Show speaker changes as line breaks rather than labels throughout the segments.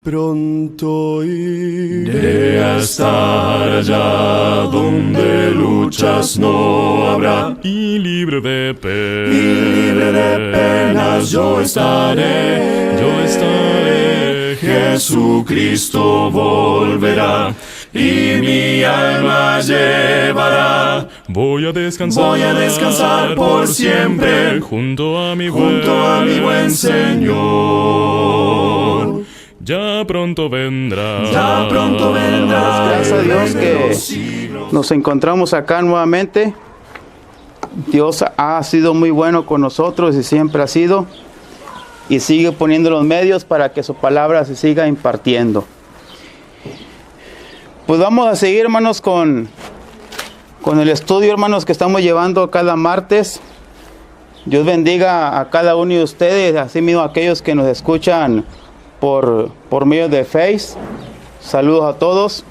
Pronto iré a estar allá donde luchas no habrá, y libre de penas yo estaré, Jesucristo volverá y mi alma llevará. Voy a descansar por siempre junto a mi buen Señor. Ya pronto vendrá.
Gracias a Dios que nos encontramos acá nuevamente. Dios ha sido muy bueno con nosotros y siempre ha sido. Y sigue poniendo los medios para que su palabra se siga impartiendo. Pues vamos a seguir, hermanos, con el estudio, hermanos, que estamos llevando cada martes. Dios bendiga a cada uno de ustedes, así mismo a aquellos que nos escuchan por medio de Face. Saludos a todos.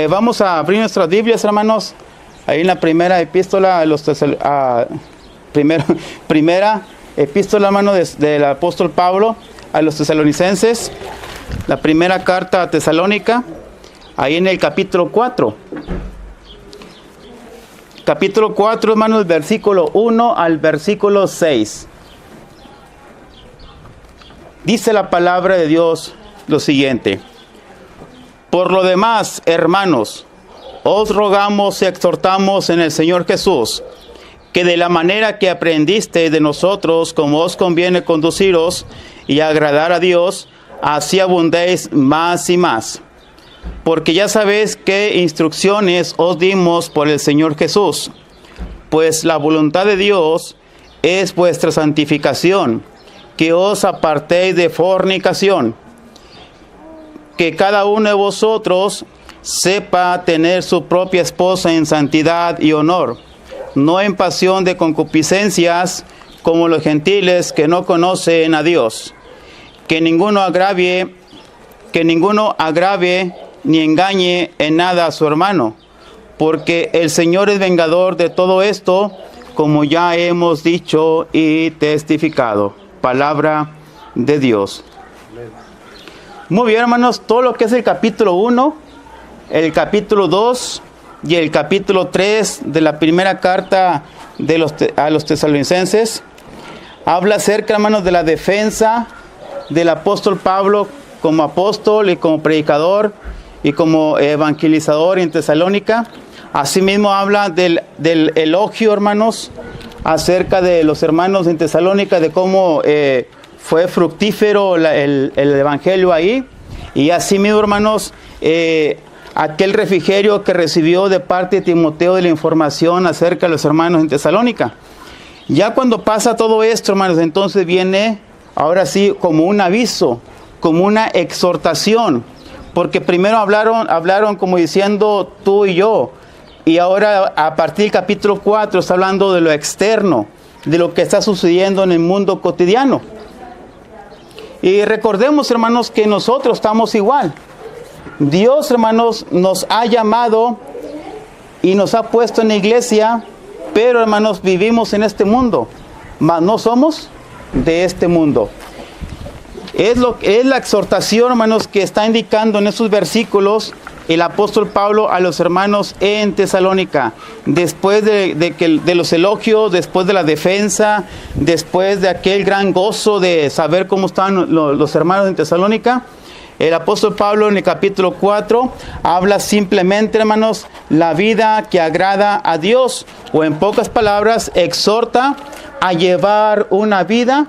Vamos a abrir nuestras Biblias, hermanos, ahí en la primera epístola a los primera epístola, hermano, del apóstol Pablo a los tesalonicenses, la primera carta a Tesalónica, ahí en el capítulo 4. Capítulo 4, hermanos, versículo 1 al versículo 6. Dice la palabra de Dios lo siguiente: por lo demás, hermanos, os rogamos y exhortamos en el Señor Jesús, que de la manera que aprendiste de nosotros, como os conviene conduciros y agradar a Dios, así abundéis más y más. Porque ya sabéis qué instrucciones os dimos por el Señor Jesús. Pues la voluntad de Dios es vuestra santificación, que os apartéis de fornicación, que cada uno de vosotros sepa tener su propia esposa en santidad y honor, no en pasión de concupiscencias, como los gentiles que no conocen a Dios. Que ninguno agravie ni engañe en nada a su hermano, porque el Señor es vengador de todo esto, como ya hemos dicho y testificado. Palabra de Dios. Muy bien, hermanos, todo lo que es el capítulo 1, el capítulo 2 y el capítulo 3 de la primera carta a los tesalonicenses habla acerca, hermanos, de la defensa del apóstol Pablo como apóstol y como predicador y como evangelizador en Tesalónica. Asimismo habla del elogio, hermanos, acerca de los hermanos en Tesalónica, de cómo fue fructífero el evangelio ahí. Y asimismo, hermanos, aquel refrigerio que recibió de parte de Timoteo de la información acerca de los hermanos en Tesalónica. Ya cuando pasa todo esto, hermanos, entonces viene, ahora sí, como un aviso, como una exhortación. Porque primero hablaron como diciendo tú y yo. Y ahora a partir del capítulo 4 está hablando de lo externo, de lo que está sucediendo en el mundo cotidiano. Y recordemos, hermanos, que nosotros estamos igual. Dios, hermanos, nos ha llamado y nos ha puesto en la iglesia, pero, hermanos, vivimos en este mundo, mas no somos de este mundo. Es la exhortación, hermanos, que está indicando en esos versículos el apóstol Pablo a los hermanos en Tesalónica. Después de los elogios, después de la defensa, después de aquel gran gozo de saber cómo estaban los hermanos en Tesalónica, el apóstol Pablo en el capítulo 4 habla simplemente, hermanos, la vida que agrada a Dios, o en pocas palabras, exhorta a llevar una vida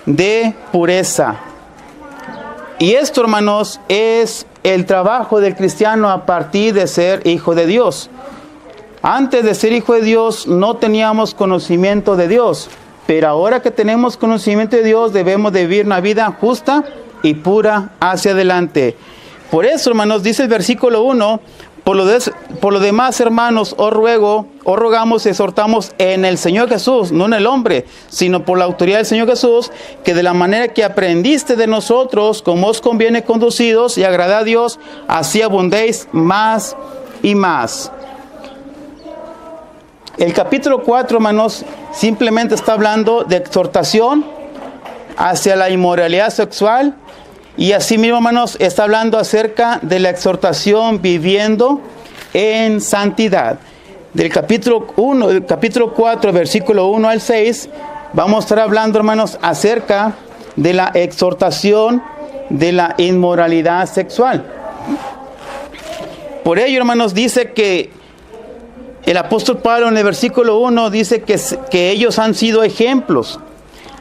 de pureza. Y esto, hermanos, es el trabajo del cristiano a partir de ser hijo de Dios. Antes de ser hijo de Dios no teníamos conocimiento de Dios, pero ahora que tenemos conocimiento de Dios debemos de vivir una vida justa y pura hacia adelante. Por eso, hermanos, dice el versículo 1, por lo demás, hermanos, os rogamos y exhortamos en el Señor Jesús, no en el hombre, sino por la autoridad del Señor Jesús, que de la manera que aprendiste de nosotros, como os conviene conducidos y agradad a Dios, así abundéis más y más. El capítulo 4, hermanos, simplemente está hablando de exhortación hacia la inmoralidad sexual Y así mismo, hermanos, está hablando acerca de la exhortación viviendo en santidad. Del capítulo 4, versículo 1 al 6, vamos a estar hablando, hermanos, acerca de la exhortación de la inmoralidad sexual. Por ello, hermanos, dice que el apóstol Pablo en el versículo 1 dice que ellos han sido ejemplos.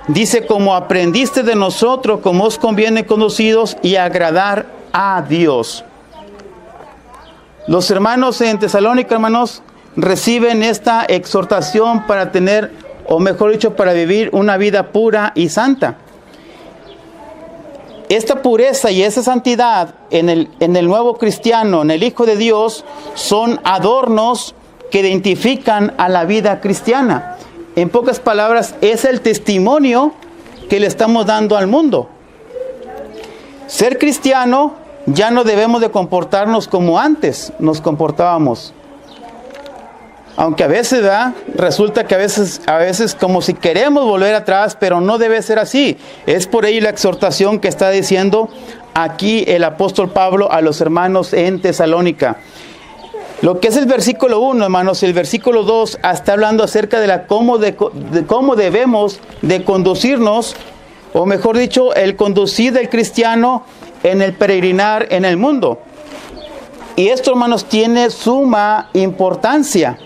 Dice, como aprendiste de nosotros, como os conviene conducidos y agradar a Dios. Los hermanos en Tesalónica, hermanos, reciben esta exhortación para tener, o mejor dicho, para vivir una vida pura y santa. Esta pureza y esa santidad en el nuevo cristiano, en el Hijo de Dios, son adornos que identifican a la vida cristiana. En pocas palabras, es el testimonio que le estamos dando al mundo. Ser cristiano, ya no debemos de comportarnos como antes nos comportábamos. Aunque a veces, ¿verdad?, resulta que a veces como si queremos volver atrás, pero no debe ser así. Es por ello la exhortación que está diciendo aquí el apóstol Pablo a los hermanos en Tesalónica. Lo que es el versículo 1, hermanos, el versículo 2 está hablando acerca de cómo debemos de conducirnos, o mejor dicho, el conducir del cristiano en el peregrinar en el mundo. Y esto, hermanos, tiene suma importancia.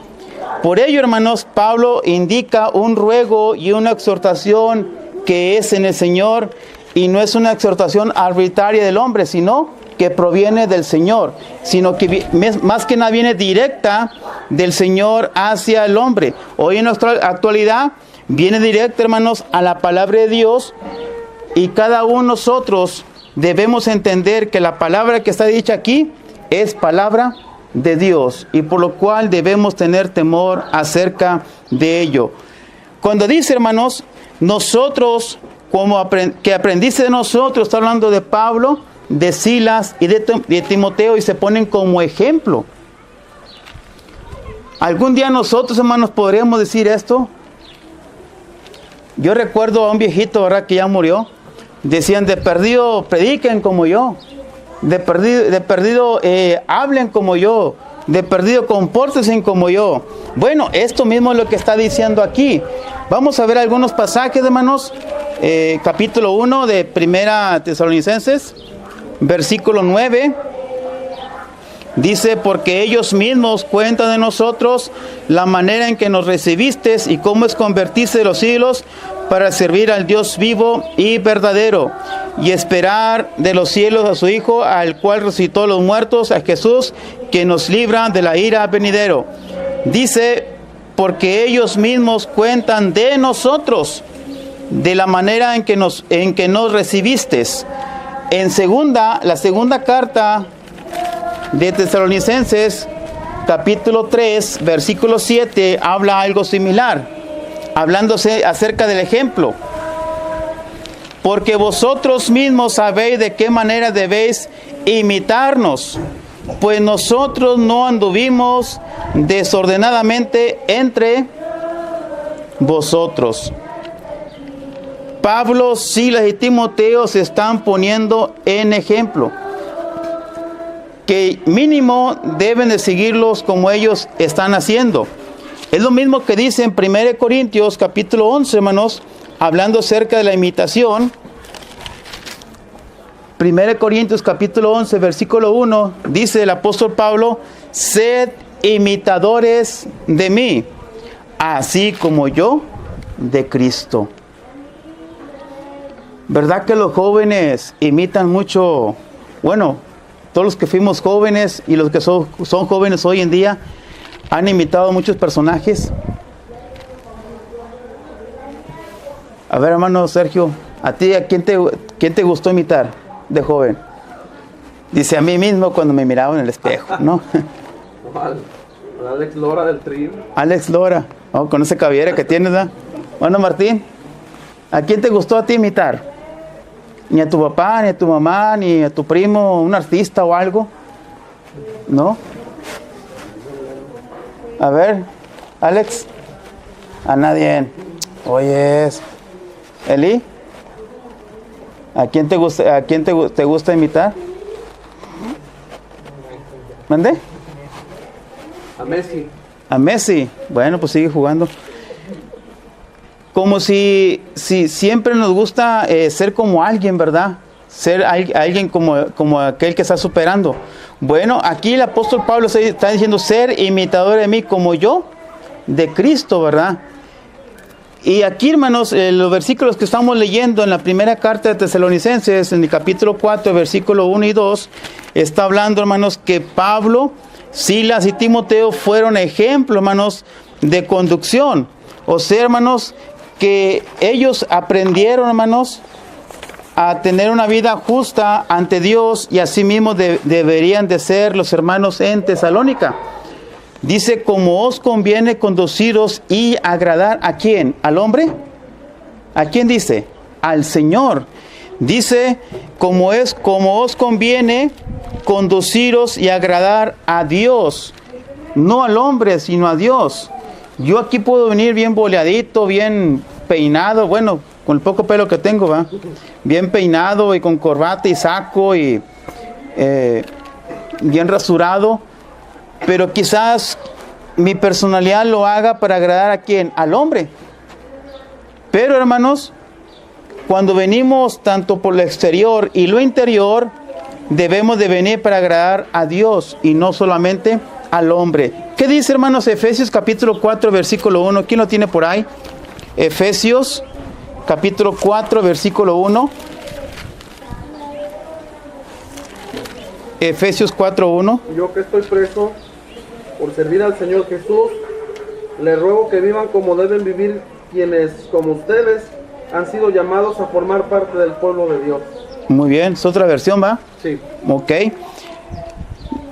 Por ello, hermanos, Pablo indica un ruego y una exhortación que es en el Señor, y no es una exhortación arbitraria del hombre, sino que proviene del Señor, sino que más que nada viene directa del Señor hacia el hombre. Hoy en nuestra actualidad viene directa, hermanos, a la palabra de Dios, y cada uno de nosotros debemos entender que la palabra que está dicha aquí es palabra de Dios, y por lo cual debemos tener temor acerca de ello. Cuando dice, hermanos, nosotros, que aprendiste de nosotros, está hablando de Pablo, de Silas y de Timoteo, y se ponen como ejemplo. ¿Algún día nosotros, hermanos, podríamos decir esto? Yo recuerdo a un viejito, ¿verdad?, que ya murió. Decían, de perdido prediquen como yo, de perdido hablen como yo, de perdido compórtense como yo. Bueno, esto mismo es lo que está diciendo aquí. Vamos a ver algunos pasajes, hermanos. Capítulo 1 de Primera Tesalonicenses, versículo 9, dice, porque ellos mismos cuentan de nosotros la manera en que nos recibisteis y cómo es convertirse de los siglos para servir al Dios vivo y verdadero y esperar de los cielos a su Hijo, al cual resucitó a los muertos, a Jesús, que nos libra de la ira venidero. Dice, porque ellos mismos cuentan de nosotros, de la manera en que nos recibisteis. En la segunda carta de Tesalonicenses, capítulo 3, versículo 7, habla algo similar, hablándose acerca del ejemplo. Porque vosotros mismos sabéis de qué manera debéis imitarnos, pues nosotros no anduvimos desordenadamente entre vosotros. Pablo, Silas y Timoteo se están poniendo en ejemplo, que mínimo deben de seguirlos como ellos están haciendo. Es lo mismo que dice en 1 Corintios capítulo 11, hermanos, hablando acerca de la imitación. 1 Corintios capítulo 11, versículo 1, dice el apóstol Pablo, sed imitadores de mí, así como yo de Cristo. ¿Verdad que los jóvenes imitan mucho? Bueno, todos los que fuimos jóvenes y los que son jóvenes hoy en día han imitado muchos personajes. A ver, hermano Sergio, ¿a ti quién te gustó imitar de joven? Dice, a mí mismo cuando me miraba en el espejo, ¿no?
Alex Lora del Trío.
Alex Lora, oh, con esa cabellera que tienes, ¿no? Bueno, Martín, ¿a quién te gustó a ti imitar? Ni a tu papá, ni a tu mamá, ni a tu primo, un artista o algo, ¿no? A ver, Alex, a nadie. Oyes, Eli, ¿A quién te gusta imitar? ¿Mande?
A Messi.
A Messi. Bueno, pues sigue jugando. Como si siempre nos gusta ser como alguien, ¿verdad? Ser alguien como aquel que está superando. Bueno, aquí el apóstol Pablo está diciendo ser imitador de mí como yo, de Cristo, ¿verdad? Y aquí, hermanos, los versículos que estamos leyendo en la primera carta de Tesalonicenses, en el capítulo 4, versículo 1 y 2, está hablando, hermanos, que Pablo, Silas y Timoteo fueron ejemplos, hermanos, de conducción. O sea, hermanos, que ellos aprendieron, hermanos, a tener una vida justa ante Dios, y así mismo deberían de ser los hermanos en Tesalónica. Dice, como os conviene conduciros y agradar, ¿a quién? ¿Al hombre? ¿A quién dice? Al Señor. Dice, como os conviene conduciros y agradar a Dios, no al hombre, sino a Dios. Yo aquí puedo venir bien boleadito, bien peinado, bueno, con el poco pelo que tengo, ¿va? Bien peinado y con corbata y saco y bien rasurado, pero quizás mi personalidad lo haga para agradar a quién, al hombre. Pero, hermanos, cuando venimos tanto por lo exterior y lo interior, debemos de venir para agradar a Dios y no solamente al hombre. ¿Qué dice, hermanos, Efesios capítulo 4, versículo 1? ¿Quién lo tiene por ahí? Efesios capítulo 4, versículo 1. Efesios 4, 1.
Yo que estoy preso por servir al Señor Jesús, les ruego que vivan como deben vivir quienes, como ustedes, han sido llamados a formar parte del pueblo de Dios.
Muy bien, es otra versión, ¿va?
Sí.
Ok.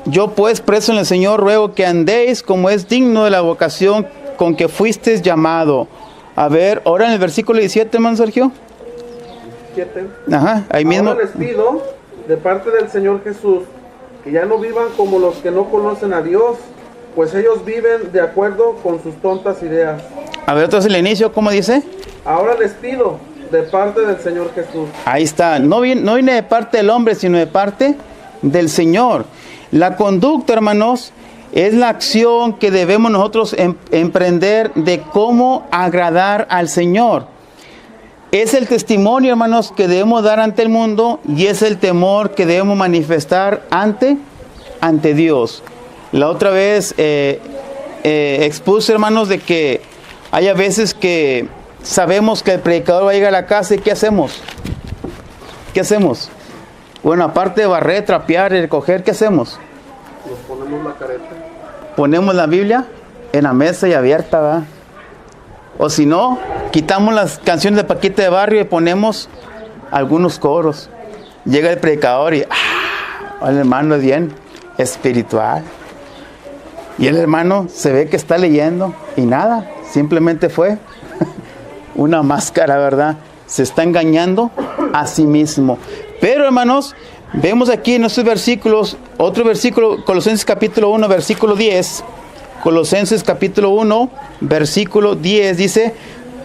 Yo pues, preso en el Señor, ruego que andéis como es digno de la vocación con que fuisteis llamado. A ver, ahora en el versículo 17, hermano Sergio.
7.
Ajá, ahí mismo.
Ahora les pido, de parte del Señor Jesús, que ya no vivan como los que no conocen a Dios, pues ellos viven de acuerdo con sus tontas ideas.
A ver, entonces el inicio, ¿cómo dice?
Ahora les pido, de parte del Señor Jesús.
Ahí está, no viene de parte del hombre, sino de parte del Señor. La conducta, hermanos, es la acción que debemos nosotros emprender de cómo agradar al Señor. Es el testimonio, hermanos, que debemos dar ante el mundo, y es el temor que debemos manifestar ante Dios. La otra vez expuse, hermanos, de que hay a veces que sabemos que el predicador va a llegar a la casa, y ¿qué hacemos? ¿Qué hacemos? Bueno, aparte de barrer, trapear y recoger, ¿qué hacemos?
Nos ponemos la careta.
Ponemos la Biblia en la mesa y abierta, ¿verdad? O si no, quitamos las canciones de Paquita de Barrio y ponemos algunos coros. Llega el predicador y el hermano es bien espiritual. Y el hermano se ve que está leyendo y nada, simplemente fue una máscara, ¿verdad? Se está engañando a sí mismo. Pero, hermanos, vemos aquí en estos versículos, otro versículo, Colosenses capítulo 1, versículo 10. Colosenses capítulo 1, versículo 10 dice,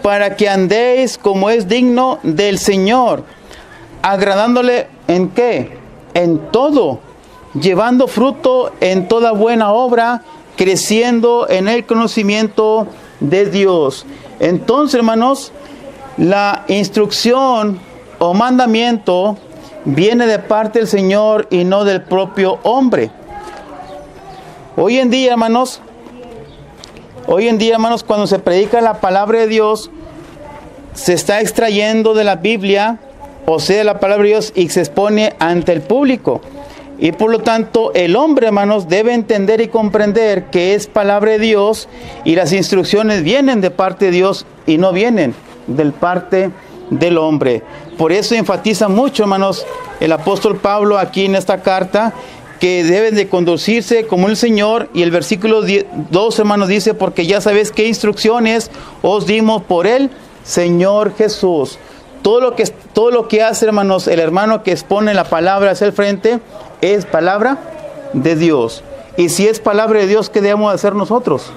para que andéis como es digno del Señor, agradándole ¿en qué? En todo, llevando fruto en toda buena obra, creciendo en el conocimiento de Dios. Entonces, hermanos, la instrucción o mandamiento viene de parte del Señor y no del propio hombre. Hoy en día, hermanos, cuando se predica la palabra de Dios, se está extrayendo de la Biblia, o sea, de la palabra de Dios, y se expone ante el público. Y por lo tanto, el hombre, hermanos, debe entender y comprender que es palabra de Dios, y las instrucciones vienen de parte de Dios y no vienen de parte del hombre. Por eso enfatiza mucho, hermanos, el apóstol Pablo aquí en esta carta, que deben de conducirse como el Señor. Y el versículo 2, hermanos, dice, porque ya sabéis qué instrucciones os dimos por el Señor Jesús. Todo lo que hace, hermanos, el hermano que expone la palabra hacia el frente, es palabra de Dios. Y si es palabra de Dios, ¿qué debemos de hacer nosotros?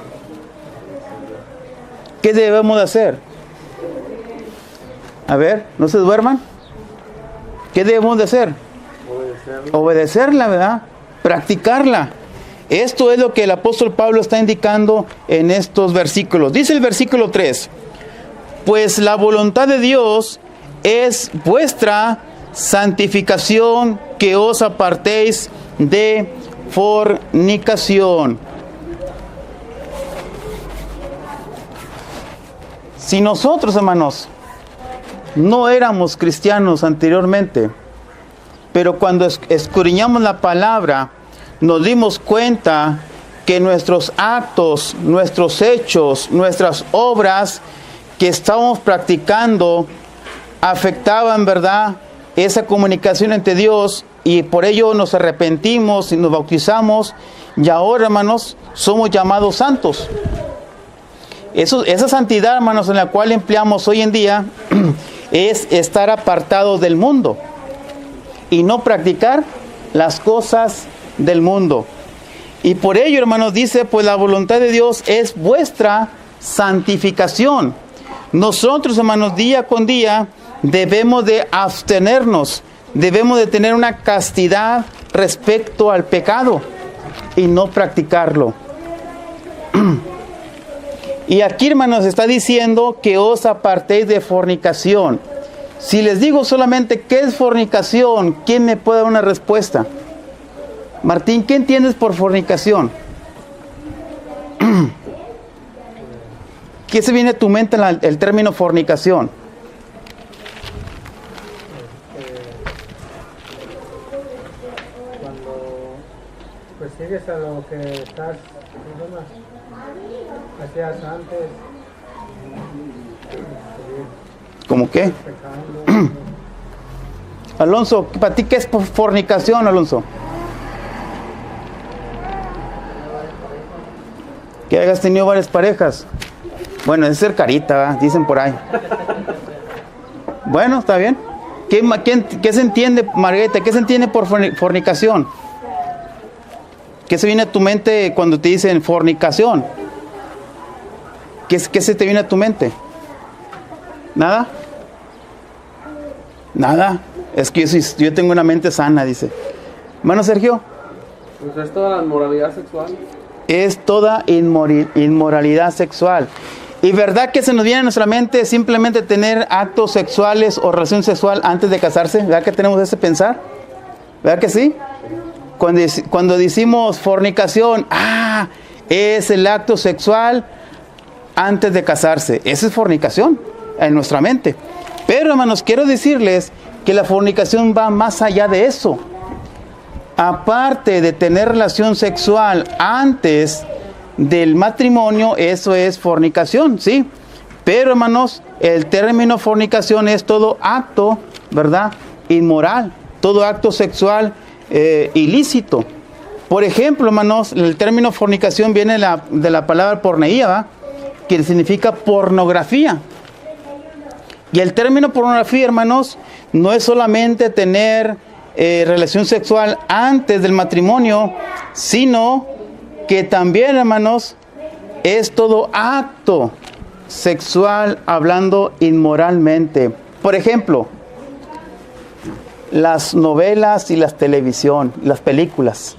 ¿Qué debemos de hacer? A ver, no se duerman. ¿Qué debemos de hacer? Obedecerla, ¿verdad? Practicarla. Esto es lo que el apóstol Pablo está indicando en estos versículos. Dice el versículo 3: pues la voluntad de Dios es vuestra santificación, que os apartéis de fornicación. Si nosotros, hermanos, no éramos cristianos anteriormente, pero cuando escudriñamos la palabra, nos dimos cuenta que nuestros actos, nuestros hechos, nuestras obras que estábamos practicando afectaban, ¿verdad?, esa comunicación entre Dios, y por ello nos arrepentimos y nos bautizamos, y ahora, hermanos, somos llamados santos. Esa santidad, hermanos, en la cual empleamos hoy en día es estar apartados del mundo y no practicar las cosas del mundo. Y por ello, hermanos, dice, pues la voluntad de Dios es vuestra santificación. Nosotros, hermanos, día con día debemos de abstenernos, debemos de tener una castidad respecto al pecado y no practicarlo. Y aquí, hermanos, está diciendo que os apartéis de fornicación. Si les digo solamente qué es fornicación, ¿quién me puede dar una respuesta? Martín, ¿qué entiendes por fornicación? ¿Qué se viene a tu mente el término fornicación?
Cuando pues sigues a lo que estás, hacías antes,
¿Cómo qué?
pecando.
Alonso, ¿para ti qué es fornicación, Alonso? Que hayas tenido varias parejas. Bueno, es ser carita, ¿verdad? Dicen por ahí. Bueno, está bien. ¿Qué se entiende, Margarita? ¿Qué se entiende por fornicación? ¿Qué se viene a tu mente cuando te dicen fornicación? ¿Qué se te viene a tu mente? ¿Nada? ¿Nada? Es que yo tengo una mente sana, dice. Hermano Sergio.
Pues es toda la inmoralidad sexual.
Es toda inmoralidad sexual. Y verdad que se nos viene a nuestra mente simplemente tener actos sexuales o relación sexual antes de casarse. ¿Verdad que tenemos ese pensar? ¿Verdad que sí? Cuando decimos fornicación, es el acto sexual antes de casarse. Esa es fornicación en nuestra mente. Pero, hermanos, quiero decirles que la fornicación va más allá de eso. Aparte de tener relación sexual antes del matrimonio, eso es fornicación, ¿sí? Pero, hermanos, el término fornicación es todo acto, ¿verdad?, inmoral, todo acto sexual ilícito. Por ejemplo, hermanos, el término fornicación viene de la palabra porneía, ¿verdad?, que significa pornografía. Y el término pornografía, hermanos, no es solamente tener relación sexual antes del matrimonio, sino que también, hermanos, es todo acto sexual hablando inmoralmente. Por ejemplo, las novelas y las televisión, las películas.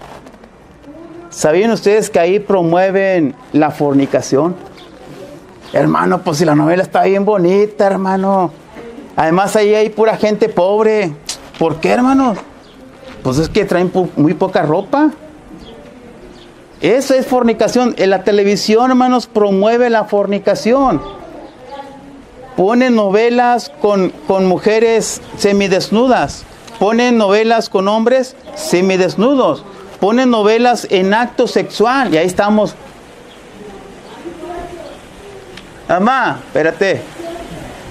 ¿Sabían ustedes que ahí promueven la fornicación? Hermano, pues si la novela está bien bonita, hermano. Además ahí hay pura gente pobre. ¿Por qué, hermano? Pues es que traen muy poca ropa. Eso es fornicación. En la televisión, hermanos, promueve la fornicación. Ponen novelas con mujeres semidesnudas. Ponen novelas con hombres semidesnudos. Ponen novelas en acto sexual. Y ahí estamos. Mamá, espérate.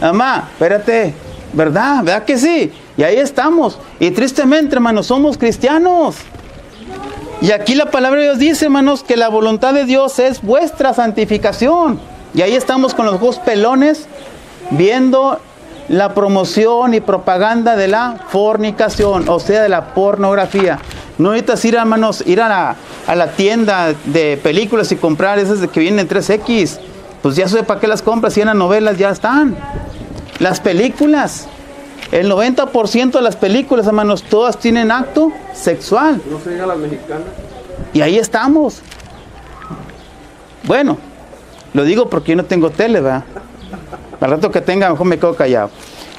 Mamá, espérate. ¿Verdad? ¿Verdad que sí? Y ahí estamos. Y tristemente, hermanos, somos cristianos. Y aquí la palabra de Dios dice, hermanos, que la voluntad de Dios es vuestra santificación. Y ahí estamos con los ojos pelones viendo la promoción y propaganda de la fornicación, o sea, de la pornografía. No necesitas ir, hermanos, ir a la tienda de películas y comprar esas que vienen en 3X. Pues ya sé para qué las compras, si en las novelas ya están. Las películas. El 90% de las películas, hermanos, todas tienen acto sexual.
No se diga las mexicanas.
Y ahí estamos. Bueno, lo digo porque yo no tengo tele, ¿verdad? Al rato que tenga, mejor me quedo callado.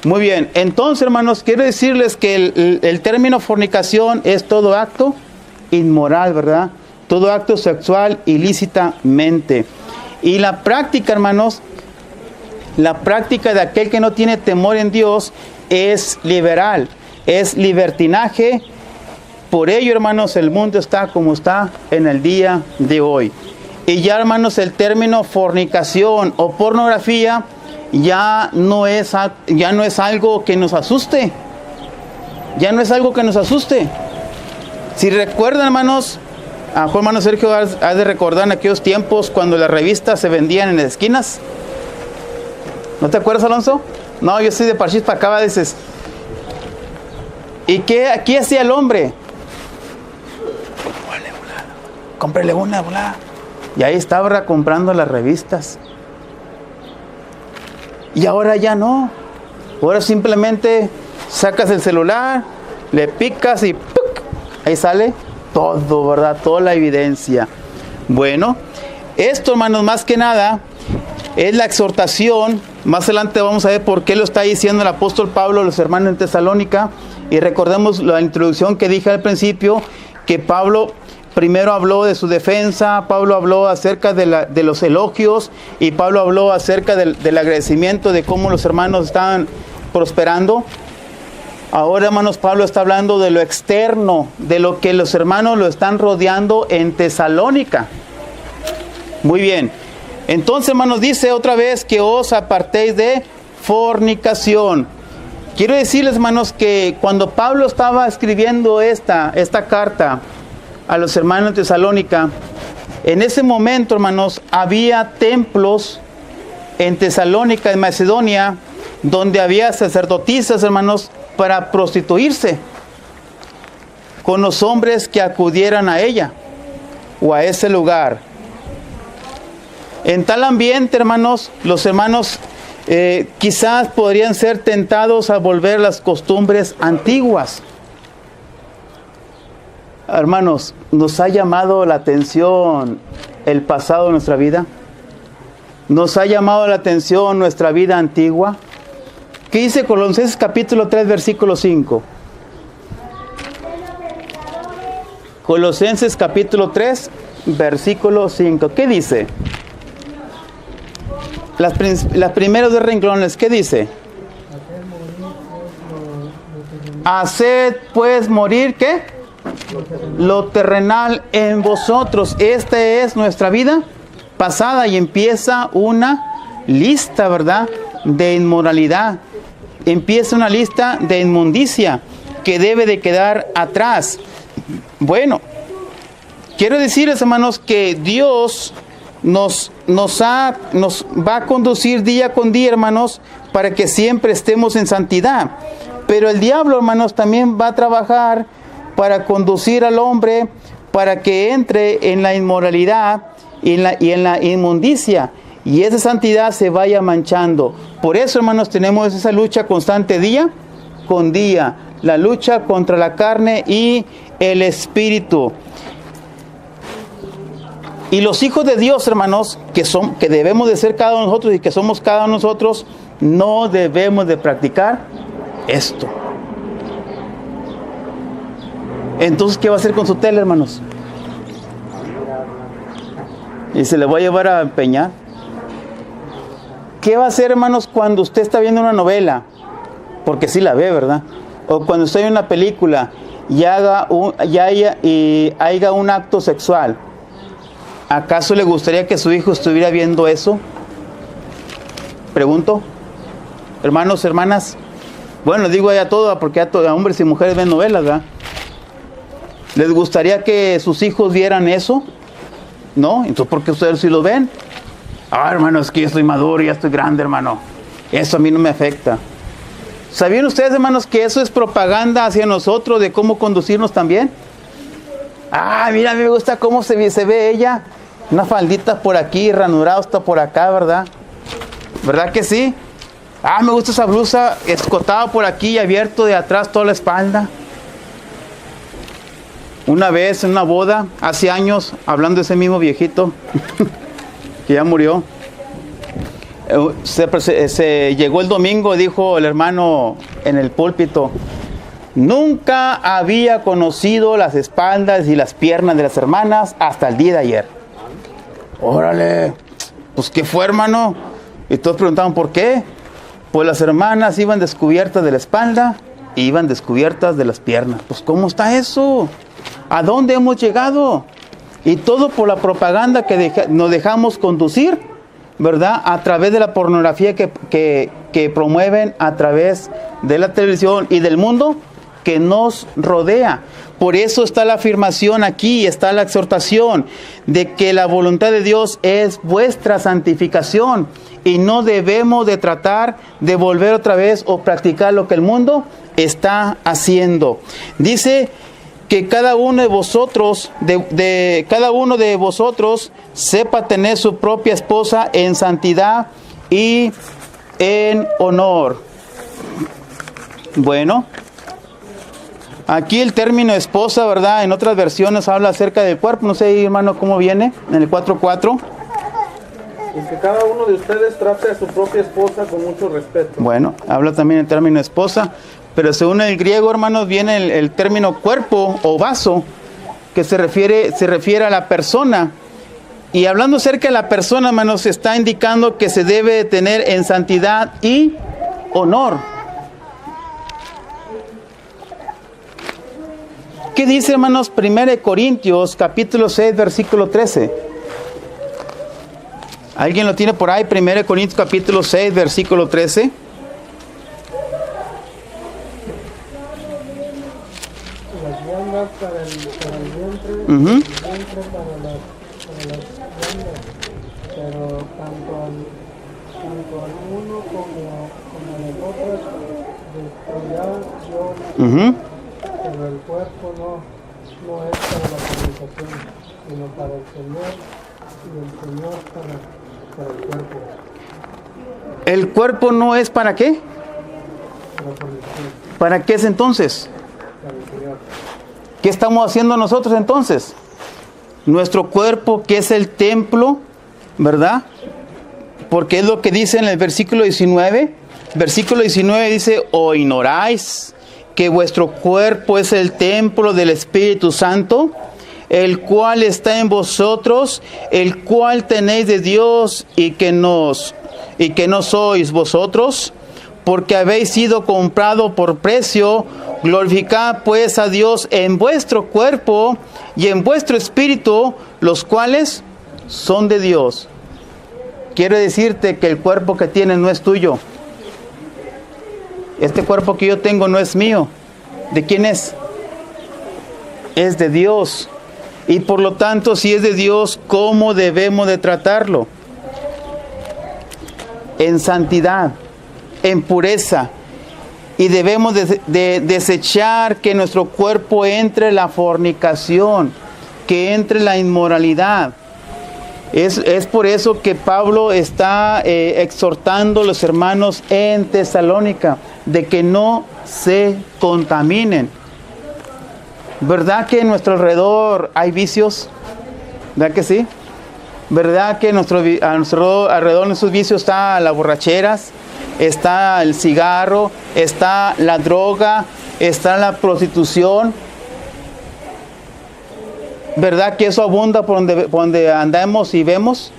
Muy bien, entonces, hermanos, quiero decirles que el término fornicación es todo acto inmoral, ¿verdad? Todo acto sexual ilícitamente. Y la práctica, hermanos, la práctica de aquel que no tiene temor en Dios es liberal, es libertinaje. Por ello, hermanos, el mundo está como está en el día de hoy. Y ya, hermanos, el término fornicación o pornografía ya no es algo que nos asuste. Ya no es algo que nos asuste. Si recuerdan, hermanos, a lo mejor hermano Sergio ha de recordar en aquellos tiempos cuando las revistas se vendían en las esquinas. ¿No te acuerdas, Alonso? No, yo soy de Parchís para acá, dices. ¿Y qué aquí hacía el hombre? Cómprele una, volada. Y ahí estaba comprando las revistas. Y ahora ya no. Ahora simplemente sacas el celular, le picas y ¡puc! Ahí sale todo, ¿verdad? Toda la evidencia. Bueno, esto, hermanos, más que nada es la exhortación. Más adelante vamos a ver por qué lo está diciendo el apóstol Pablo a los hermanos en Tesalónica. Y recordemos la introducción que dije al principio, que Pablo primero habló de su defensa, Pablo habló acerca de los elogios, y Pablo habló acerca del agradecimiento de cómo los hermanos estaban prosperando. Ahora, hermanos, Pablo está hablando de lo externo, de lo que los hermanos lo están rodeando en Tesalónica. Muy bien. Entonces, hermanos, dice otra vez que os apartéis de fornicación. Quiero decirles, hermanos, que cuando Pablo estaba escribiendo esta carta a los hermanos de Tesalónica, en ese momento, hermanos, había templos en Tesalónica, en Macedonia, donde había sacerdotisas, hermanos, para prostituirse con los hombres que acudieran a ella o a ese lugar. En tal ambiente, hermanos, los hermanos quizás podrían ser tentados a volver a las costumbres antiguas. Hermanos, ¿nos ha llamado la atención el pasado de nuestra vida? ¿Nos ha llamado la atención nuestra vida antigua? ¿Qué dice Colosenses capítulo 3, versículo 5? Colosenses capítulo 3, versículo 5. ¿Qué dice? Las primeros de renglones, ¿qué dice? Haced pues morir, ¿qué? Lo terrenal en vosotros. Esta es nuestra vida pasada y empieza una lista, ¿verdad?, de inmoralidad. Empieza una lista de inmundicia que debe de quedar atrás. Bueno, quiero decirles, hermanos, que Dios nos va a conducir día con día, hermanos, para que siempre estemos en santidad. Pero el diablo, hermanos, también va a trabajar para conducir al hombre para que entre en la inmoralidad y en la inmundicia, y esa santidad se vaya manchando. Por eso, hermanos, tenemos esa lucha constante día con día, la lucha contra la carne y el espíritu. Y los hijos de Dios, hermanos, que debemos de ser cada uno de nosotros y que somos cada uno de nosotros, no debemos de practicar esto. Entonces, ¿qué va a hacer con su tele, hermanos? Y se le va a llevar a empeñar. ¿Qué va a hacer, hermanos, cuando usted está viendo una novela? Porque sí la ve, ¿verdad? O cuando usted ve una película y haya un acto sexual. ¿Acaso le gustaría que su hijo estuviera viendo eso? Pregunto. Hermanos, hermanas. Bueno, digo a todo, porque a hombres y mujeres ven novelas, ¿verdad? ¿Les gustaría que sus hijos vieran eso? ¿No? Entonces, ¿por qué ustedes sí lo ven? Ah, hermano, es que yo estoy maduro, ya estoy grande, hermano. Eso a mí no me afecta. ¿Sabían ustedes, hermanos, que eso es propaganda hacia nosotros de cómo conducirnos también? Ah, mira, a mí me gusta cómo se ve ella. Una faldita por aquí, ranurado está por acá, ¿verdad? ¿Verdad que sí? Me gusta esa blusa escotada por aquí y abierto de atrás toda la espalda. Una vez en una boda, hace años, hablando de ese mismo viejito, que ya murió, se llegó el domingo, dijo el hermano en el púlpito, nunca había conocido las espaldas y las piernas de las hermanas hasta el día de ayer. Órale, pues ¿qué fue, hermano? Y todos preguntaban, ¿por qué? Pues las hermanas iban descubiertas de la espalda e iban descubiertas de las piernas. Pues ¿cómo está eso? ¿A dónde hemos llegado? Y todo por la propaganda que nos dejamos conducir, ¿verdad? A través de la pornografía que promueven a través de la televisión y del mundo que nos rodea. Por eso está la afirmación aquí, está la exhortación de que la voluntad de Dios es vuestra santificación y no debemos de tratar de volver otra vez o practicar lo que el mundo está haciendo. Dice que cada uno de vosotros, cada uno de vosotros sepa tener su propia esposa en santidad y en honor. Bueno, aquí el término esposa, ¿verdad? En otras versiones habla acerca del cuerpo. No sé, hermano, cómo viene en el 4:4.
Y que cada uno de ustedes trate a su propia esposa con mucho respeto.
Bueno, habla también el término esposa. Pero según el griego, hermanos, viene el término cuerpo o vaso, que se refiere a la persona. Y hablando acerca de la persona, hermanos, está indicando que se debe tener en santidad y honor. ¿Qué dice, hermanos? 1 Corintios, capítulo 6, versículo 13. ¿Alguien lo tiene por ahí? 1 Corintios, capítulo 6, versículo 13.
Las viandas para el vientre,
Uh-huh.
el vientre para las viandas, pero tanto al uno como a las otras destruirá Dios,
Uh-huh.
pero el cuerpo no es para la fornicación, sino para el Señor, y el Señor para el cuerpo,
¿El cuerpo no es para qué?
para la fornicación,
¿Para qué es entonces?
para el Señor.
¿Qué estamos haciendo nosotros entonces? Nuestro cuerpo, que es el templo, ¿verdad? Porque es lo que dice en el versículo 19. Versículo 19 dice, ¿o ignoráis que vuestro cuerpo es el templo del Espíritu Santo, el cual está en vosotros, el cual tenéis de Dios y que no sois vosotros? Porque habéis sido comprado por precio. Glorificad pues a Dios en vuestro cuerpo y en vuestro espíritu, los cuales son de Dios. Quiero decirte que el cuerpo que tienes no es tuyo. Este cuerpo que yo tengo no es mío. ¿De quién es? Es de Dios. Y por lo tanto, si es de Dios, ¿cómo debemos de tratarlo? En santidad, en pureza. Y debemos de desechar que nuestro cuerpo entre la fornicación, que entre la inmoralidad. Es por eso que Pablo está exhortando a los hermanos en Tesalónica de que no se contaminen. ¿Verdad que en nuestro alrededor hay vicios? ¿Verdad que sí? ¿Verdad que a nuestro alrededor de esos vicios está las borracheras? Está el cigarro, está la droga, está la prostitución. ¿Verdad que eso abunda por donde andamos y vemos?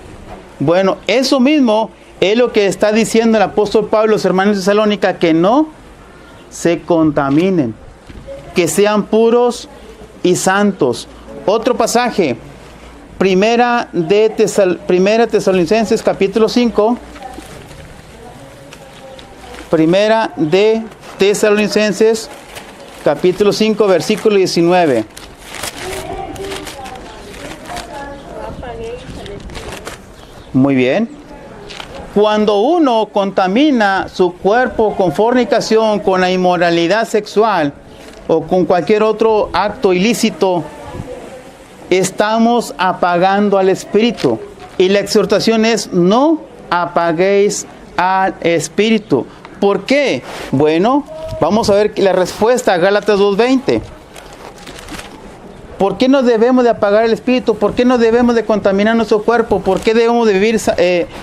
Bueno, eso mismo es lo que está diciendo el apóstol Pablo a los hermanos de Tesalónica, que no se contaminen, que sean puros y santos. Otro pasaje, Primera Tesalonicenses capítulo 5. Primera de Tesalonicenses, capítulo 5, versículo 19. Muy bien. Cuando uno contamina su cuerpo con fornicación, con la inmoralidad sexual o con cualquier otro acto ilícito, estamos apagando al Espíritu. Y la exhortación es: no apaguéis al Espíritu. ¿Por qué? Bueno, vamos a ver la respuesta a Gálatas 2:20. ¿Por qué no debemos de apagar el espíritu? ¿Por qué no debemos de contaminar nuestro cuerpo? ¿Por qué debemos de vivir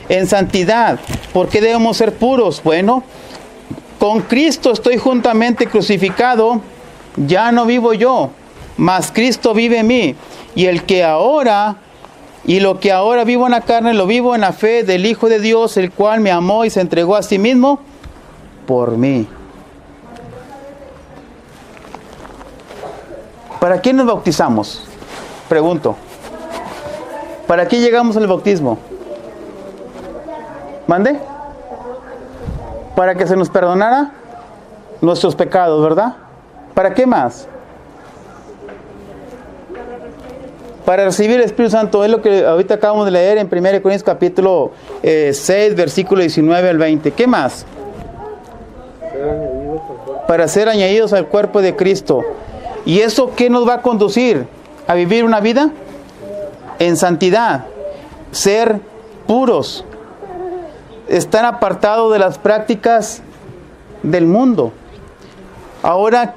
en santidad? ¿Por qué debemos ser puros? Bueno, con Cristo estoy juntamente crucificado, ya no vivo yo, mas Cristo vive en mí. Y lo que ahora vivo en la carne, lo vivo en la fe del Hijo de Dios, el cual me amó y se entregó a sí mismo por mí. ¿Para qué nos bautizamos? Pregunto. ¿Para qué llegamos al bautismo? ¿Mande? Para que se nos perdonara nuestros pecados, ¿verdad? ¿Para qué más? Para recibir el Espíritu Santo, es lo que ahorita acabamos de leer en 1 Corintios capítulo 6, versículo 19 al 20. ¿Qué más? Para ser añadidos al cuerpo de Cristo. ¿Y eso qué nos va a conducir? A vivir una vida en santidad, ser puros, estar apartados de las prácticas del mundo. Ahora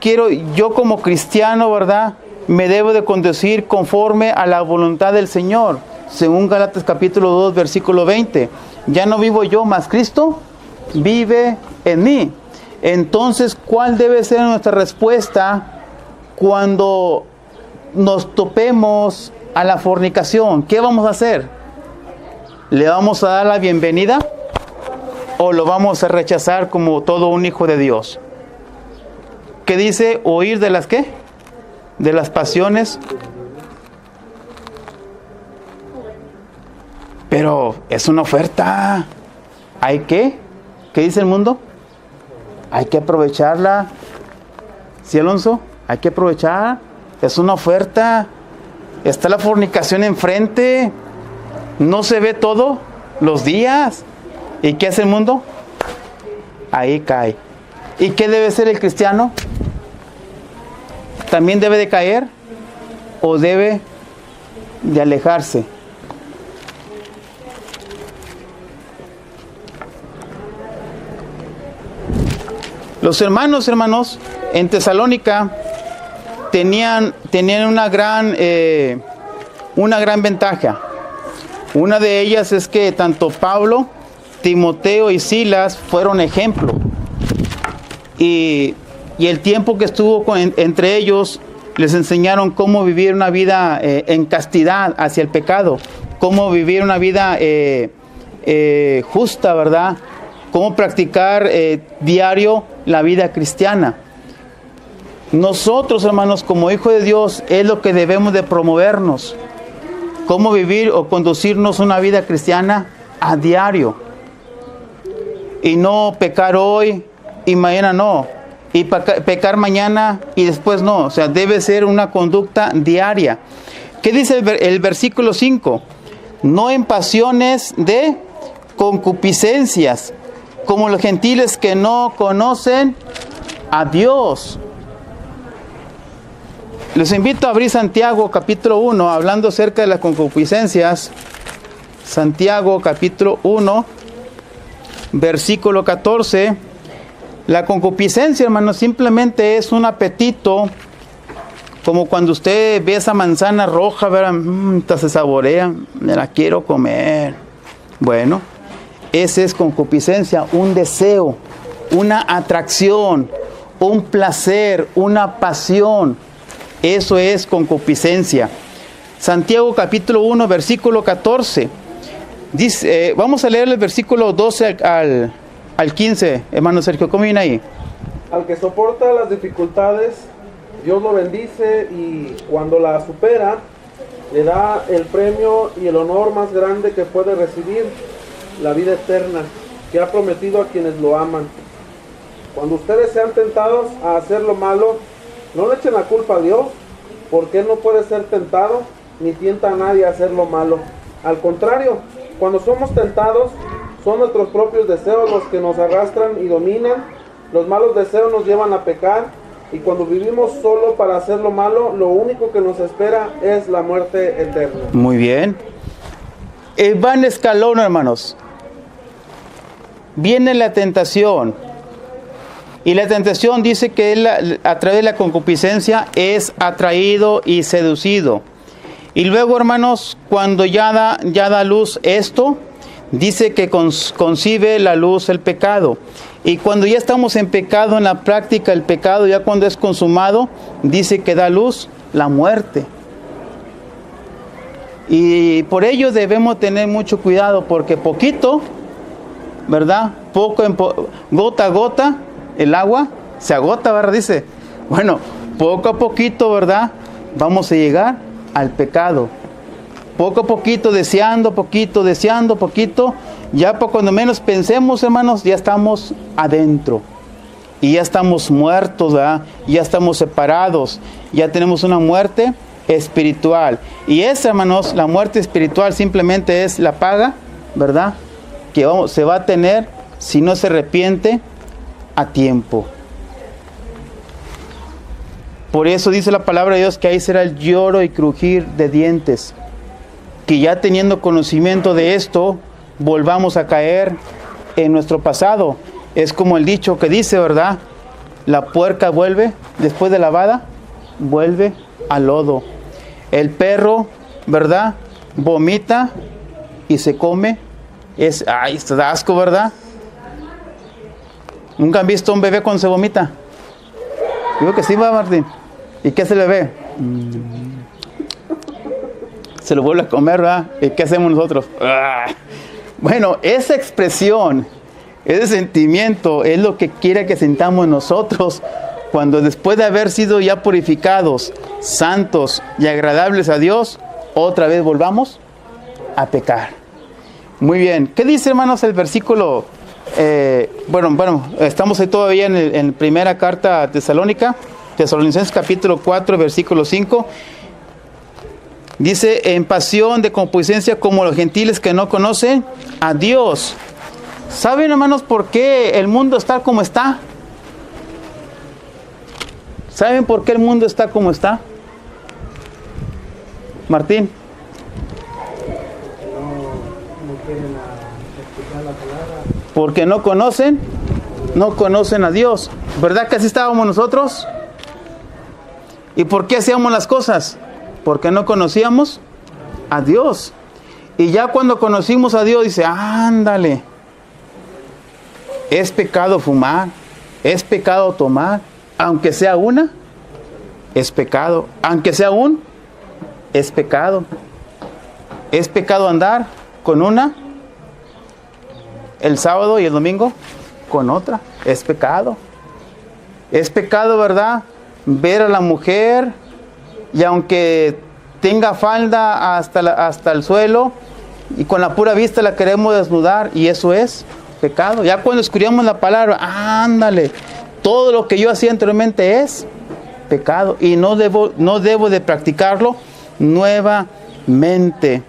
yo como cristiano, ¿verdad?, me debo de conducir conforme a la voluntad del Señor, según Gálatas capítulo 2, versículo 20. Ya no vivo yo, mas Cristo vive en mí. Entonces, ¿cuál debe ser nuestra respuesta cuando nos topemos a la fornicación? ¿Qué vamos a hacer? ¿Le vamos a dar la bienvenida o lo vamos a rechazar como todo un hijo de Dios? ¿Qué dice? ¿Huir de las qué? De las pasiones. Pero es una oferta. ¿Hay qué? ¿Qué dice el mundo? Hay que aprovecharla. ¿Sí, Alonso? Hay que aprovechar. Es una oferta. Está la fornicación enfrente. No se ve todo los días. ¿Y qué hace el mundo? Ahí cae. ¿Y qué debe ser el cristiano? ¿También debe de caer o debe de alejarse? Los hermanos, en Tesalónica tenían una gran ventaja. Una de ellas es que tanto Pablo, Timoteo y Silas fueron ejemplo. Y el tiempo que estuvo entre ellos, les enseñaron cómo vivir una vida en castidad hacia el pecado, cómo vivir una vida justa, ¿verdad? Cómo practicar diario la vida cristiana. Nosotros, hermanos, como hijos de Dios, es lo que debemos de promovernos. Cómo vivir o conducirnos una vida cristiana a diario. Y no pecar hoy y mañana no. Y pecar mañana y después no. O sea, debe ser una conducta diaria. ¿Qué dice el versículo 5? No en pasiones de concupiscencias, como los gentiles que no conocen a Dios. Les invito a abrir Santiago capítulo 1, hablando acerca de las concupiscencias. Santiago capítulo 1, versículo 14. La concupiscencia, hermano, simplemente es un apetito, como cuando usted ve esa manzana roja, ¿verdad? Se saborea, me la quiero comer. Bueno, esa es concupiscencia, un deseo, una atracción, un placer, una pasión. Eso es concupiscencia. Santiago capítulo 1, versículo 14. Dice, vamos a leer el versículo 12 al 15, hermano Sergio, ¿cómo viene ahí?
Al que soporta las dificultades, Dios lo bendice y cuando la supera, le da el premio y el honor más grande que puede recibir, la vida eterna, que ha prometido a quienes lo aman. Cuando ustedes sean tentados a hacer lo malo, no le echen la culpa a Dios, porque Él no puede ser tentado, ni tienta a nadie a hacer lo malo. Al contrario, cuando somos tentados, son nuestros propios deseos los que nos arrastran y dominan. Los malos deseos nos llevan a pecar, y cuando vivimos solo para hacer lo malo, lo único que nos espera es la muerte eterna.
Muy bien. Va en escalón, hermanos. Viene la tentación. Y la tentación dice que él, a través de la concupiscencia es atraído y seducido. Y luego, hermanos, cuando ya da luz esto, dice que concibe la luz el pecado. Y cuando ya estamos en pecado, en la práctica el pecado, ya cuando es consumado, dice que da luz la muerte. Y por ello debemos tener mucho cuidado, porque poquito, ¿verdad? Gota a gota, el agua se agota, ¿verdad? Dice, bueno, poco a poquito, ¿verdad? Vamos a llegar al pecado. Poco a poquito, deseando poquito, ya cuando menos pensemos, hermanos, ya estamos adentro. Y ya estamos muertos, ¿verdad? Ya estamos separados, ya tenemos una muerte espiritual. Y esa, hermanos, la muerte espiritual simplemente es la paga, ¿verdad? Que se va a tener si no se arrepiente a tiempo. Por eso dice la palabra de Dios que ahí será el lloro y crujir de dientes. Que ya teniendo conocimiento de esto, volvamos a caer en nuestro pasado. Es como el dicho que dice, ¿verdad? La puerca vuelve, después de lavada, vuelve al lodo. El perro, ¿verdad? Vomita y se come. Ay, esto da asco, ¿verdad? ¿Nunca han visto a un bebé cuando se vomita? Digo que sí, va, Martín. ¿Y qué se le ve? Se lo vuelve a comer, ¿verdad? ¿Y qué hacemos nosotros? Bueno, esa expresión, ese sentimiento es lo que quiere que sintamos nosotros cuando después de haber sido ya purificados, santos y agradables a Dios, otra vez volvamos a pecar. Muy bien. ¿Qué dice, hermanos, el versículo? Estamos ahí todavía en primera carta a Tesalonicenses capítulo 4, versículo 5. Dice, en pasión de concupiscencia como los gentiles que no conocen a Dios. ¿Saben, hermanos, por qué el mundo está como está? ¿Saben por qué el mundo está como está? Martín.
No quieren escuchar la palabra.
Porque no conocen a Dios. ¿Verdad que así estábamos nosotros? ¿Y por qué hacíamos las cosas? Porque no conocíamos a Dios. Y ya cuando conocimos a Dios, dice, ándale, es pecado fumar, es pecado tomar, aunque sea una, es pecado, aunque sea es pecado. Es pecado andar con una el sábado y el domingo con otra, es pecado. Es pecado, ¿verdad? Ver a la mujer y aunque tenga falda hasta el suelo y con la pura vista la queremos desnudar, y eso es pecado. Ya cuando escuchamos la palabra, ándale, todo lo que yo hacía anteriormente es pecado y no debo de practicarlo nuevamente.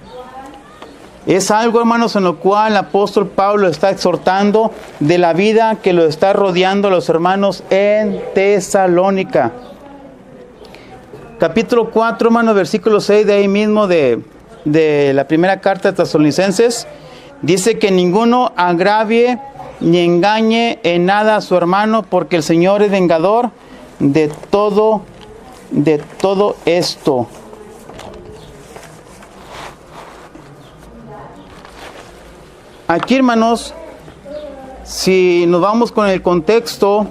Es algo, hermanos, en lo cual el apóstol Pablo está exhortando de la vida que lo está rodeando a los hermanos en Tesalónica. Capítulo 4, hermanos, versículo 6 de ahí mismo de la primera carta de Tesalonicenses. Dice que ninguno agravie ni engañe en nada a su hermano, porque el Señor es vengador de todo esto. Aquí, hermanos, si nos vamos con el contexto,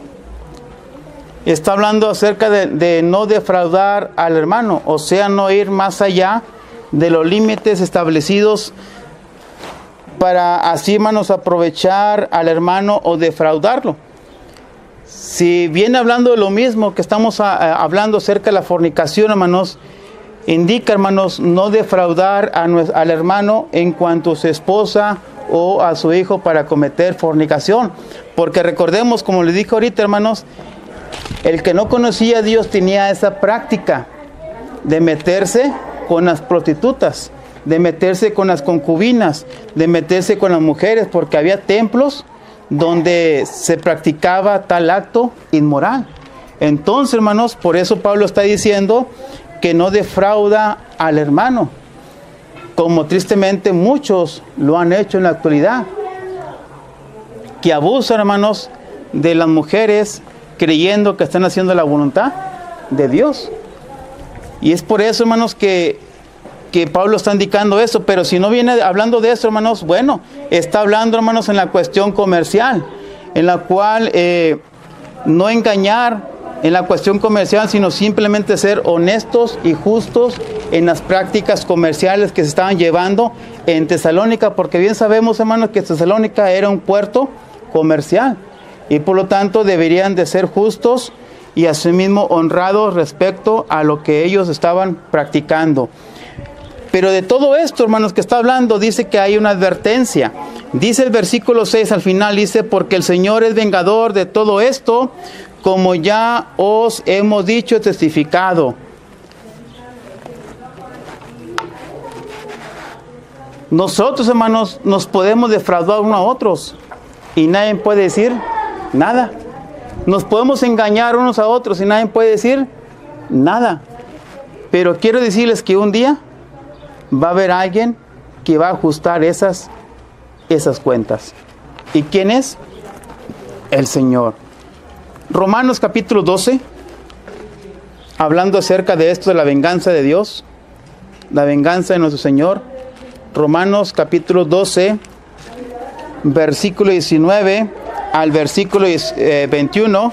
está hablando acerca de no defraudar al hermano, o sea, no ir más allá de los límites establecidos para así, hermanos, aprovechar al hermano o defraudarlo. Si viene hablando de lo mismo que estamos hablando acerca de la fornicación, hermanos, indica, hermanos, no defraudar al hermano en cuanto a su esposa o a su hijo para cometer fornicación. Porque recordemos, como les dije ahorita, hermanos, el que no conocía a Dios tenía esa práctica de meterse con las prostitutas, de meterse con las concubinas, de meterse con las mujeres, porque había templos donde se practicaba tal acto inmoral. Entonces, hermanos, por eso Pablo está diciendo que no defrauda al hermano, como tristemente muchos lo han hecho en la actualidad, que abusan, hermanos, de las mujeres creyendo que están haciendo la voluntad de Dios. Y es por eso, hermanos, que Pablo está indicando eso. Pero si no viene hablando de eso, hermanos, bueno, está hablando, hermanos, en la cuestión comercial, en la cual no engañar en la cuestión comercial, sino simplemente ser honestos y justos en las prácticas comerciales que se estaban llevando en Tesalónica, porque bien sabemos, hermanos, que Tesalónica era un puerto comercial y por lo tanto deberían de ser justos y asimismo honrados respecto a lo que ellos estaban practicando. Pero de todo esto, hermanos, que está hablando, dice que hay una advertencia. Dice el versículo 6 al final, dice, porque el Señor es vengador de todo esto, como ya os hemos dicho y testificado. Nosotros, hermanos, nos podemos defraudar unos a otros y nadie puede decir nada. Nos podemos engañar unos a otros y nadie puede decir nada. Pero quiero decirles que un día va a haber alguien que va a ajustar esas cuentas. ¿Y quién es? El Señor. Romanos capítulo 12, hablando acerca de esto de la venganza de Dios, la venganza de nuestro Señor. Romanos capítulo 12, versículo 19 al versículo 21.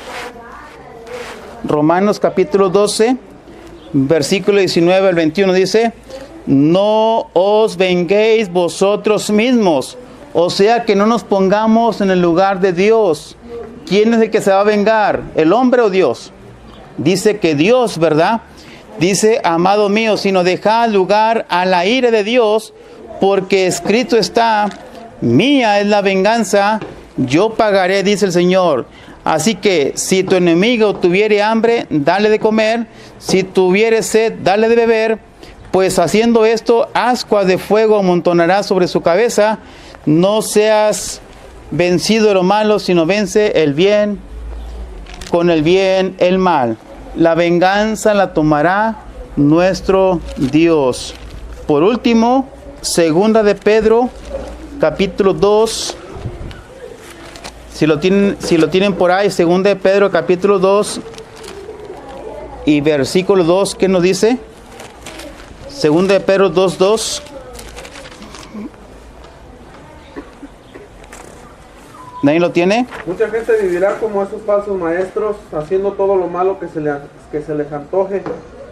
Romanos capítulo 12, versículo 19 al 21 dice: no os venguéis vosotros mismos, o sea que no nos pongamos en el lugar de Dios. ¿Quién es el que se va a vengar? ¿El hombre o Dios? Dice que Dios, ¿verdad? Dice, amado mío, sino dejad lugar a la ira de Dios, porque escrito está, mía es la venganza, yo pagaré, dice el Señor. Así que si tu enemigo tuviere hambre, dale de comer, si tuviere sed, dale de beber, pues haciendo esto, ascuas de fuego amontonará sobre su cabeza. No seas vencido de lo malo, sino vence el bien con el bien el mal. La venganza la tomará nuestro Dios. Por último, segunda de Pedro, capítulo 2. Si lo tienen por ahí, segunda de Pedro, capítulo 2 y versículo 2, ¿qué nos dice? Segunda de Pedro 2:2. ¿Nadie lo tiene?
Mucha gente vivirá como esos falsos maestros, haciendo todo lo malo que se les antoje.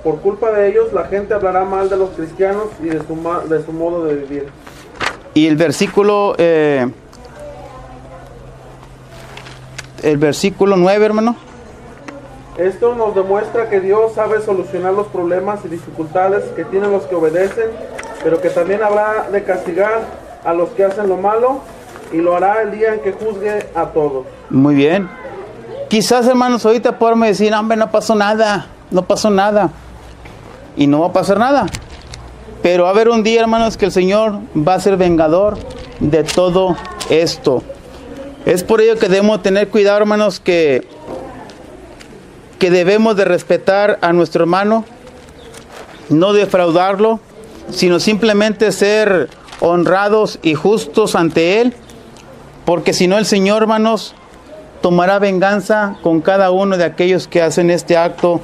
Por culpa de ellos, la gente hablará mal de los cristianos y de su modo de vivir.
Y el versículo 9, hermano.
Esto nos demuestra que Dios sabe solucionar los problemas y dificultades que tienen los que obedecen, pero que también habrá de castigar a los que hacen lo malo, y lo hará el día en que juzgue a todos.
Muy bien. Quizás, hermanos, ahorita podemos decir, hombre, no pasó nada. Y no va a pasar nada. Pero va a haber un día, hermanos, que el Señor va a ser vengador de todo esto. Es por ello que debemos tener cuidado, hermanos, que debemos de respetar a nuestro hermano, no defraudarlo, sino simplemente ser honrados y justos ante él, porque si no el Señor, hermanos, tomará venganza con cada uno de aquellos que hacen este acto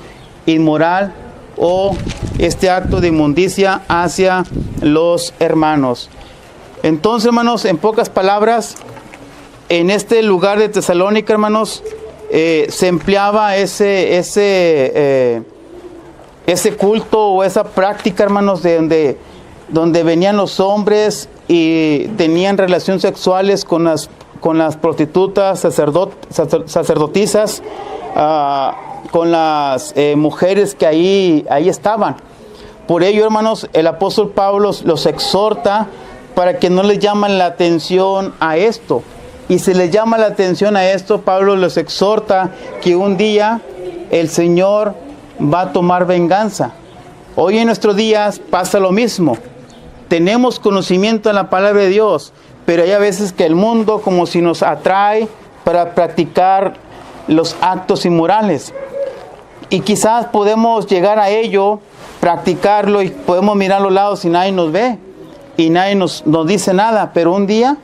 inmoral o este acto de inmundicia hacia los hermanos. Entonces, hermanos, en pocas palabras, en este lugar de Tesalónica, hermanos, se empleaba ese culto o esa práctica, hermanos, donde venían los hombres y tenían relaciones sexuales con las prostitutas, sacerdotisas, con las mujeres que ahí estaban. Por ello, hermanos, el apóstol Pablo los exhorta para que no les llamen la atención a esto. Y si les llama la atención a esto, Pablo los exhorta que un día el Señor va a tomar venganza. Hoy en nuestros días pasa lo mismo. Tenemos conocimiento en la palabra de Dios, pero hay a veces que el mundo como si nos atrae para practicar los actos inmorales. Y quizás podemos llegar a ello, practicarlo, y podemos mirar a los lados y nadie nos ve y nadie nos dice nada, pero un día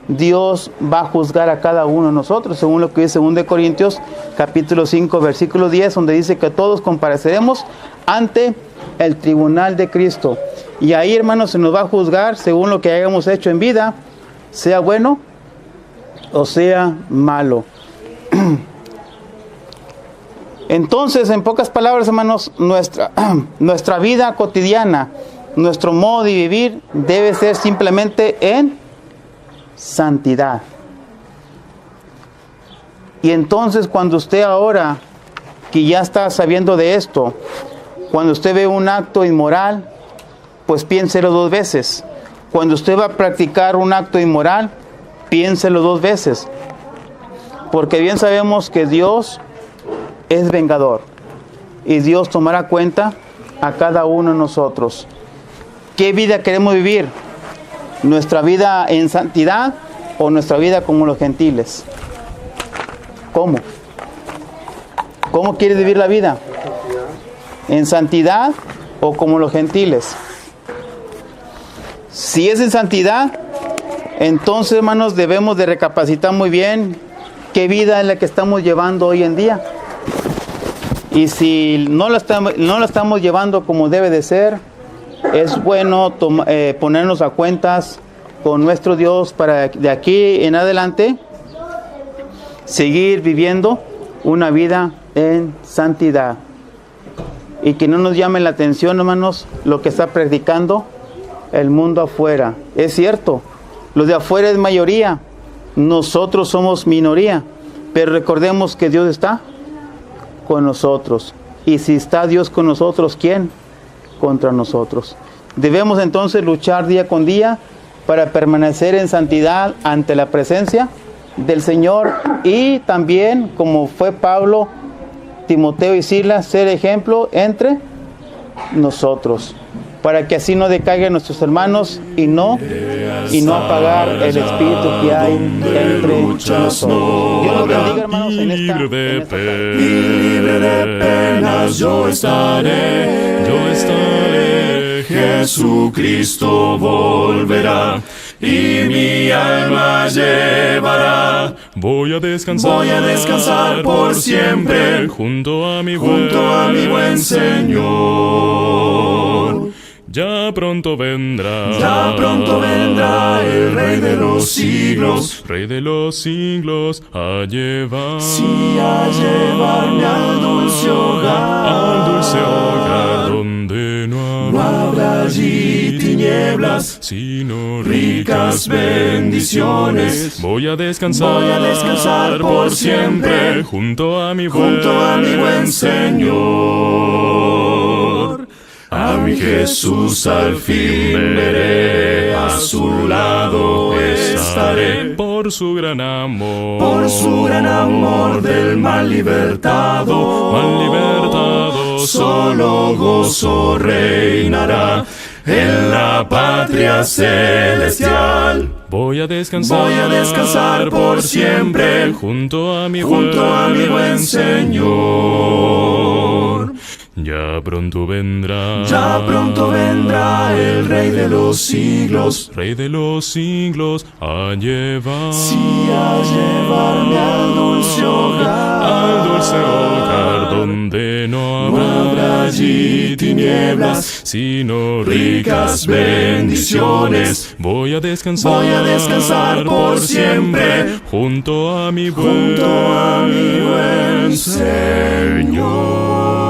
Dios va a juzgar a cada uno de nosotros, según lo que dice 2 Corintios capítulo 5, versículo 10, donde dice que todos compareceremos ante el tribunal de Cristo. Y ahí, hermanos, se nos va a juzgar según lo que hayamos hecho en vida, sea bueno o sea malo. Entonces, en pocas palabras, hermanos, nuestra vida cotidiana, nuestro modo de vivir debe ser simplemente en santidad. Y entonces, cuando usted ahora, que ya está sabiendo de esto, cuando usted ve un acto inmoral, pues piénselo 2 veces. Cuando usted va a practicar un acto inmoral, piénselo 2 veces. Porque bien sabemos que Dios es vengador. Y Dios tomará cuenta a cada uno de nosotros. ¿Qué vida queremos vivir? ¿Nuestra vida en santidad o nuestra vida como los gentiles? ¿Cómo? ¿Cómo quieres vivir la vida? ¿En santidad o como los gentiles? Si es en santidad, entonces, hermanos, debemos de recapacitar muy bien qué vida es la que estamos llevando hoy en día. Y si no la estamos llevando como debe de ser, es bueno ponernos a cuentas con nuestro Dios para de aquí en adelante seguir viviendo una vida en santidad. Y que no nos llame la atención, hermanos, lo que está practicando el mundo afuera. Es cierto, los de afuera es mayoría, nosotros somos minoría, pero recordemos que Dios está con nosotros. Y si está Dios con nosotros, ¿quién contra nosotros? Debemos entonces luchar día con día para permanecer en santidad ante la presencia del Señor, y también, como fue Pablo, Timoteo y Silas, ser ejemplo entre nosotros, para que así no decaigan nuestros hermanos y no apagar el espíritu que hay entre nosotros. Dios los bendiga, hermanos, en esta tarde.
Libre de penas yo estaré, Jesucristo volverá y mi alma llevará. Voy a descansar por siempre junto a mi buen Señor. Ya pronto vendrá el Rey de los siglos, a llevar, a llevarme al dulce hogar, donde no habrá allí tinieblas, sino ricas bendiciones. Voy a descansar por siempre junto a mi buen Señor. A mi Jesús al fin veré, a su lado estaré. Por su gran amor del mal libertado, solo gozo reinará en la patria celestial. Voy a descansar por siempre junto a mi buen Señor. Ya pronto vendrá el Rey de los siglos, a llevar, a llevarme al dulce hogar, donde no habrá allí tinieblas, sino ricas bendiciones. Voy a descansar por siempre junto a mi buen Señor.